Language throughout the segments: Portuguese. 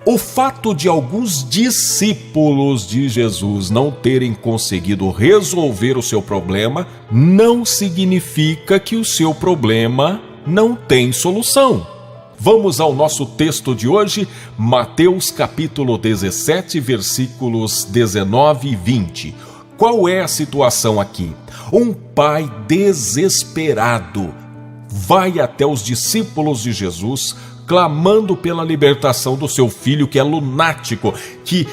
O fato de alguns discípulos de Jesus não terem conseguido resolver o seu problema não significa que o seu problema não tem solução. Vamos ao nosso texto de hoje, Mateus capítulo 17, versículos 19 e 20. Qual é a situação aqui? Um pai desesperado vai até os discípulos de Jesus, clamando pela libertação do seu filho, que é lunático, que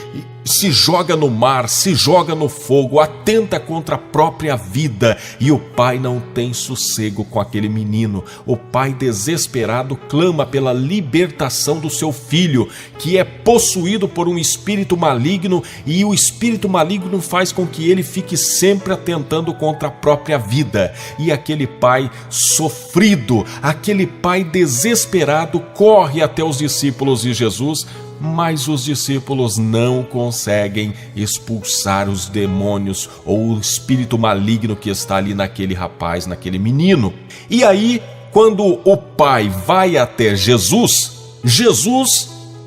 se joga no mar, se joga no fogo, atenta contra a própria vida, e o pai não tem sossego com aquele menino. O pai desesperado clama pela libertação do seu filho, que é possuído por um espírito maligno, e o espírito maligno faz com que ele fique sempre atentando contra a própria vida. E aquele pai sofrido, aquele pai desesperado corre até os discípulos de Jesus, mas os discípulos não conseguem expulsar os demônios ou o espírito maligno que está ali naquele rapaz, naquele menino. E aí, quando o pai vai até Jesus,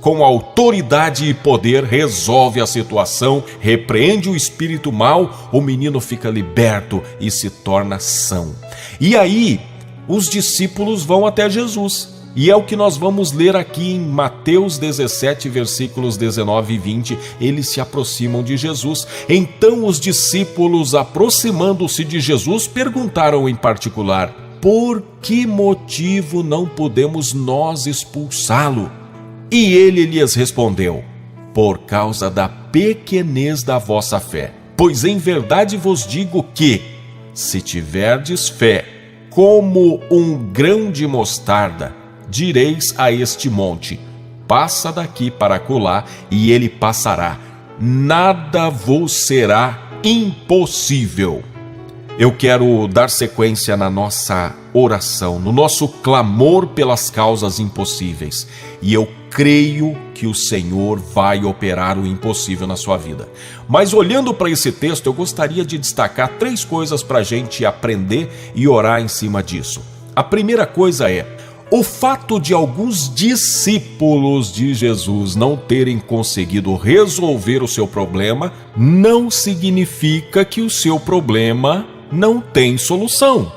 com autoridade e poder, resolve a situação, repreende o espírito mau, o menino fica liberto e se torna são. E aí, os discípulos vão até Jesus. E é o que nós vamos ler aqui em Mateus 17, versículos 19 e 20. Eles se aproximam de Jesus. Então os discípulos, aproximando-se de Jesus, perguntaram em particular: por que motivo não podemos nós expulsá-lo? E ele lhes respondeu: por causa da pequenez da vossa fé. Pois em verdade vos digo que, se tiverdes fé como um grão de mostarda, direis a este monte: passa daqui para acolá, e ele passará. Nada vos será impossível. Eu quero dar sequência na nossa oração, no nosso clamor pelas causas impossíveis. E eu creio que o Senhor vai operar o impossível na sua vida. Mas olhando para esse texto, eu gostaria de destacar 3 coisas para a gente aprender e orar em cima disso. A primeira coisa é: o fato de alguns discípulos de Jesus não terem conseguido resolver o seu problema não significa que o seu problema não tem solução.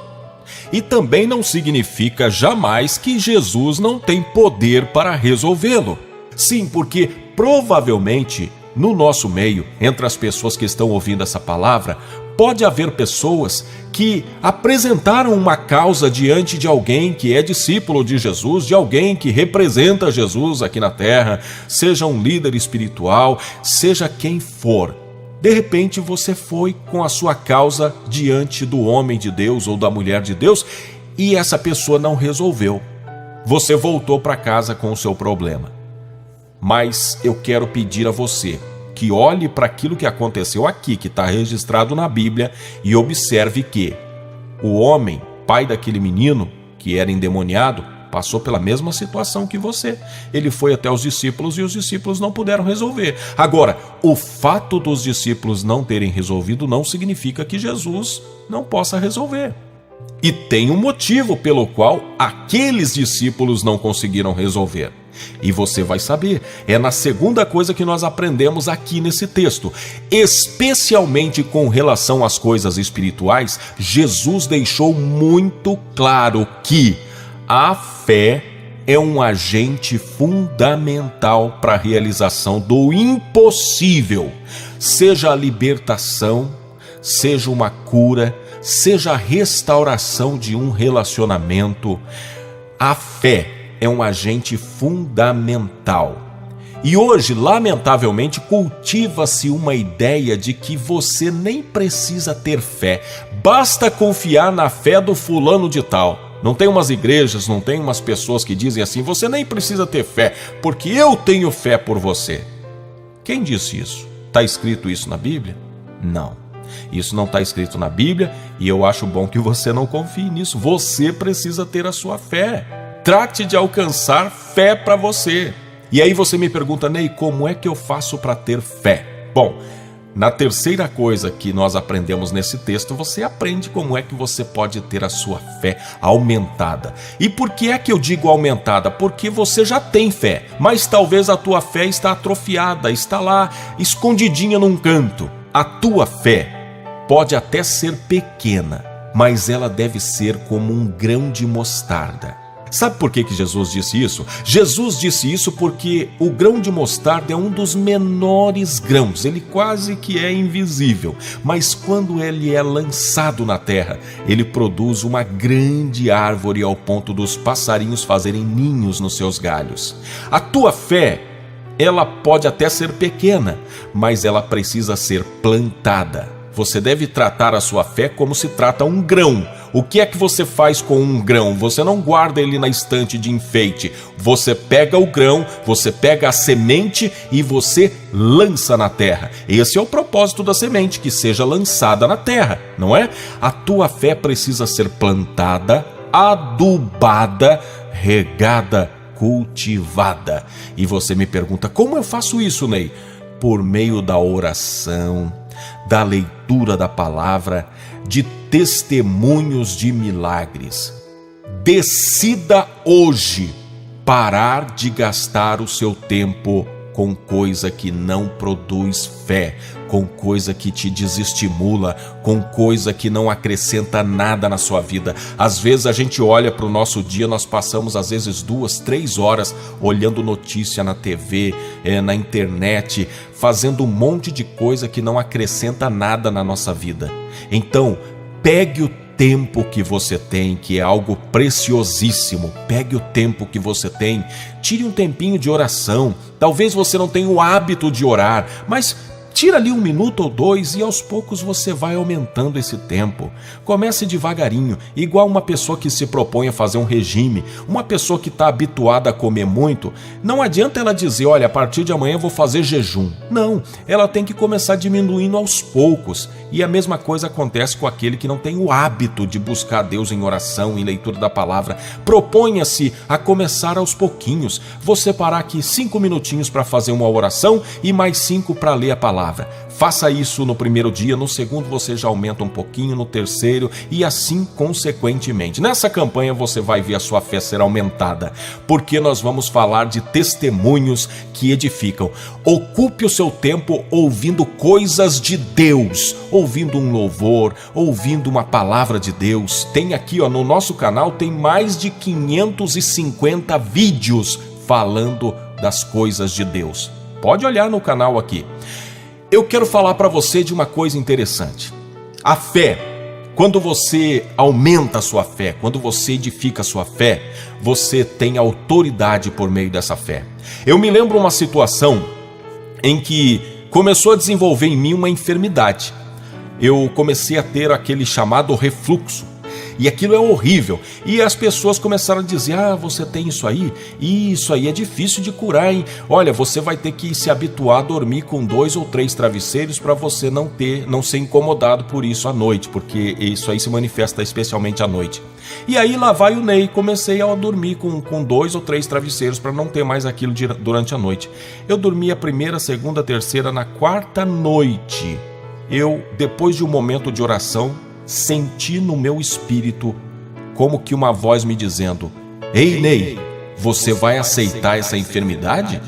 E também não significa jamais que Jesus não tem poder para resolvê-lo. Sim, porque provavelmente no nosso meio, entre as pessoas que estão ouvindo essa palavra, pode haver pessoas que apresentaram uma causa diante de alguém que é discípulo de Jesus, de alguém que representa Jesus aqui na terra, seja um líder espiritual, seja quem for. De repente você foi com a sua causa diante do homem de Deus ou da mulher de Deus e essa pessoa não resolveu. Você voltou para casa com o seu problema. Mas eu quero pedir a você que olhe para aquilo que aconteceu aqui, que está registrado na Bíblia, e observe que o homem, pai daquele menino que era endemoniado, passou pela mesma situação que você. Ele foi até os discípulos e os discípulos não puderam resolver. Agora, o fato dos discípulos não terem resolvido não significa que Jesus não possa resolver. E tem um motivo pelo qual aqueles discípulos não conseguiram resolver. E você vai saber, é na segunda coisa que nós aprendemos aqui nesse texto. Especialmente com relação às coisas espirituais, Jesus deixou muito claro que a fé é um agente fundamental para a realização do impossível. Seja a libertação, seja uma cura, seja a restauração de um relacionamento, a fé é um agente fundamental. E hoje, lamentavelmente, cultiva-se uma ideia de que você nem precisa ter fé, basta confiar na fé do fulano de tal. Não tem umas igrejas, não tem umas pessoas que dizem assim: você nem precisa ter fé, porque eu tenho fé por você. Quem disse isso? Está escrito isso na Bíblia? Não. Isso não está escrito na Bíblia e eu acho bom que você não confie nisso. Você precisa ter a sua fé. Trate de alcançar fé para você. E aí você me pergunta: Ney, como é que eu faço para ter fé? Bom, Na terceira coisa que nós aprendemos nesse texto, você aprende como é que você pode ter a sua fé aumentada. E por que é que eu digo aumentada? Porque você já tem fé, mas talvez a tua fé está atrofiada, está lá escondidinha num canto. A tua fé pode até ser pequena, mas ela deve ser como um grão de mostarda. Sabe por que Jesus disse isso? Jesus disse isso porque o grão de mostarda é um dos menores grãos, ele quase que é invisível, mas quando ele é lançado na terra, ele produz uma grande árvore ao ponto dos passarinhos fazerem ninhos nos seus galhos. A tua fé, ela pode até ser pequena, mas ela precisa ser plantada. Você deve tratar a sua fé como se trata um grão. O que é que você faz com um grão? Você não guarda ele na estante de enfeite. Você pega o grão, você pega a semente e você lança na terra. Esse é o propósito da semente, que seja lançada na terra, não é? A tua fé precisa ser plantada, adubada, regada, cultivada. E você me pergunta, como eu faço isso, Ney? Por meio da oração, da leitura da palavra, de testemunhos de milagres. Decida hoje parar de gastar o seu tempo com coisa que não produz fé, com coisa que te desestimula, com coisa que não acrescenta nada na sua vida. Às vezes a gente olha para o nosso dia, nós passamos às vezes 2, 3 horas olhando notícia na TV, na internet, fazendo um monte de coisa que não acrescenta nada na nossa vida. Então, pegue o tempo que você tem, que é algo preciosíssimo. Pegue o tempo que você tem, tire um tempinho de oração. Talvez você não tenha o hábito de orar, mas tira ali 1 minuto ou 2 e aos poucos você vai aumentando esse tempo. Comece devagarinho, igual uma pessoa que se propõe a fazer um regime, uma pessoa que está habituada a comer muito. Não adianta ela dizer, olha, a partir de amanhã eu vou fazer jejum. Não, ela tem que começar diminuindo aos poucos. E a mesma coisa acontece com aquele que não tem o hábito de buscar a Deus em oração, em leitura da palavra. Proponha-se a começar aos pouquinhos. Vou separar aqui 5 minutinhos para fazer uma oração e mais 5 para ler a palavra. Faça isso no primeiro dia, no segundo você já aumenta um pouquinho, no terceiro e assim consequentemente. Nessa campanha você vai ver a sua fé ser aumentada, porque nós vamos falar de testemunhos que edificam. Ocupe o seu tempo ouvindo coisas de Deus, ouvindo um louvor, ouvindo uma palavra de Deus. Tem aqui, no nosso canal, tem mais de 550 vídeos falando das coisas de Deus. Pode olhar no canal aqui. Eu quero falar para você de uma coisa interessante. A fé, quando você aumenta a sua fé, quando você edifica a sua fé, você tem autoridade por meio dessa fé. Eu me lembro uma situação em que começou a desenvolver em mim uma enfermidade. Eu comecei a ter aquele chamado refluxo. E aquilo é horrível. E as pessoas começaram a dizer, você tem isso aí? E isso aí é difícil de curar, hein? Olha, você vai ter que se habituar a dormir com 2 ou 3 travesseiros para você não ser incomodado por isso à noite, porque isso aí se manifesta especialmente à noite. E aí lá vai o Ney, comecei a dormir com 2 ou 3 travesseiros para não ter mais aquilo durante a noite. Eu dormi a primeira, segunda, terceira, na quarta noite. Eu, depois de um momento de oração, senti no meu espírito como que uma voz me dizendo, ei Ney, você vai aceitar essa enfermidade?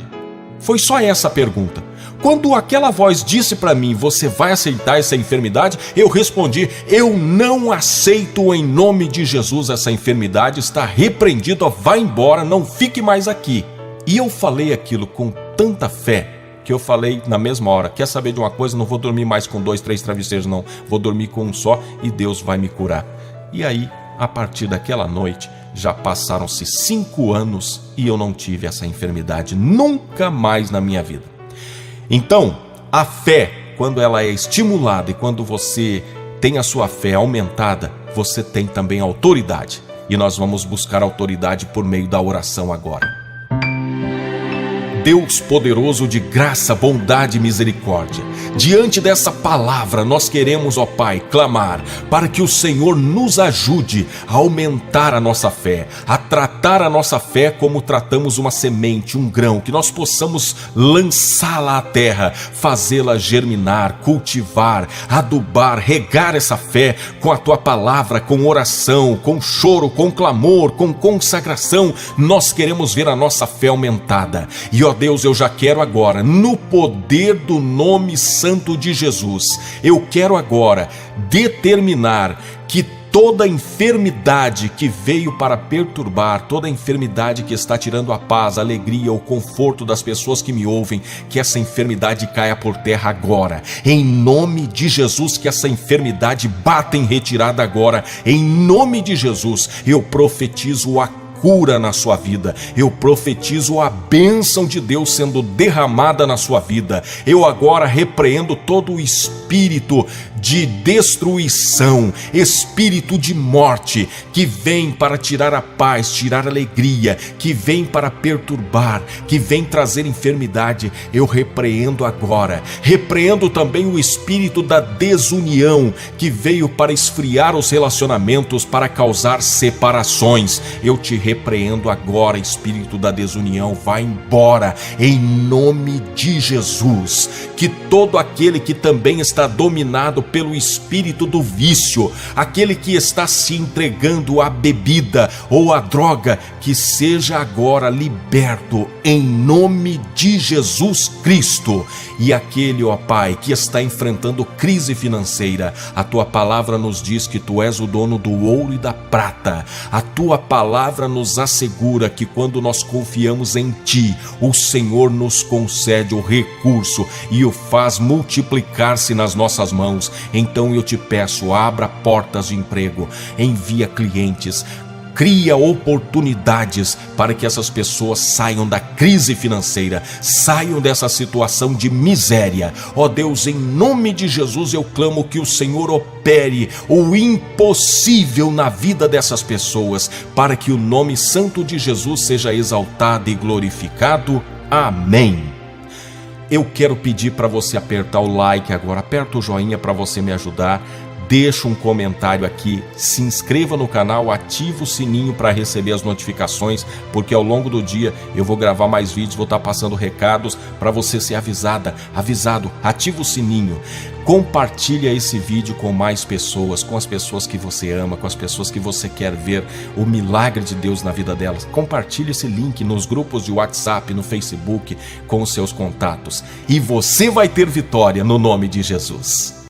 Foi só essa a pergunta. Quando aquela voz disse para mim, você vai aceitar essa enfermidade? Eu respondi, eu não aceito em nome de Jesus essa enfermidade, está repreendida, vá embora, não fique mais aqui. E eu falei aquilo com tanta fé, que eu falei na mesma hora, quer saber de uma coisa? Não vou dormir mais com 2, 3 travesseiros não, vou dormir com um só e Deus vai me curar. E aí, a partir daquela noite, já passaram-se 5 anos e eu não tive essa enfermidade nunca mais na minha vida. Então, a fé, quando ela é estimulada e quando você tem a sua fé aumentada, você tem também autoridade. E nós vamos buscar autoridade por meio da oração agora. Deus poderoso de graça, bondade e misericórdia, diante dessa palavra nós queremos, ó Pai, clamar para que o Senhor nos ajude a aumentar a nossa fé, a tratar a nossa fé como tratamos uma semente, um grão, que nós possamos lançá-la à terra, fazê-la germinar, cultivar, adubar, regar essa fé com a Tua palavra, com oração, com choro, com clamor, com consagração. Nós queremos ver a nossa fé aumentada. E ó Deus, eu já quero agora, no poder do nome santo de Jesus, eu quero agora determinar que toda enfermidade que veio para perturbar, toda enfermidade que está tirando a paz, a alegria, o conforto das pessoas que me ouvem, que essa enfermidade caia por terra agora. Em nome de Jesus, que essa enfermidade bata em retirada agora. Em nome de Jesus, eu profetizo a cura na sua vida, eu profetizo a bênção de Deus sendo derramada na sua vida. Eu agora repreendo todo o espírito de destruição, espírito de morte, que vem para tirar a paz, tirar a alegria, que vem para perturbar, que vem trazer enfermidade. Eu repreendo agora. Repreendo também o espírito da desunião, que veio para esfriar os relacionamentos, para causar separações. Eu te repreendo agora, espírito da desunião, vai embora, em nome de Jesus. Que todo aquele que também está dominado pelo espírito do vício, aquele que está se entregando à bebida ou à droga, que seja agora liberto em nome de Jesus Cristo. E aquele, ó Pai, que está enfrentando crise financeira, a Tua palavra nos diz que Tu és o dono do ouro e da prata. A Tua palavra nos assegura que quando nós confiamos em Ti, o Senhor nos concede o recurso e o faz multiplicar-se nas nossas mãos. Então eu te peço, abra portas de emprego, envia clientes, cria oportunidades para que essas pessoas saiam da crise financeira, saiam dessa situação de miséria. Ó Deus, em nome de Jesus eu clamo que o Senhor opere o impossível na vida dessas pessoas, para que o nome santo de Jesus seja exaltado e glorificado. Amém. Eu quero pedir para você apertar o like agora, aperta o joinha para você me ajudar. Deixa um comentário aqui, se inscreva no canal, ativa o sininho para receber as notificações, porque ao longo do dia eu vou gravar mais vídeos, vou estar passando recados para você ser avisado. Ativa o sininho, compartilha esse vídeo com mais pessoas, com as pessoas que você ama, com as pessoas que você quer ver o milagre de Deus na vida delas. Compartilhe esse link nos grupos de WhatsApp, no Facebook, com os seus contatos, e você vai ter vitória no nome de Jesus.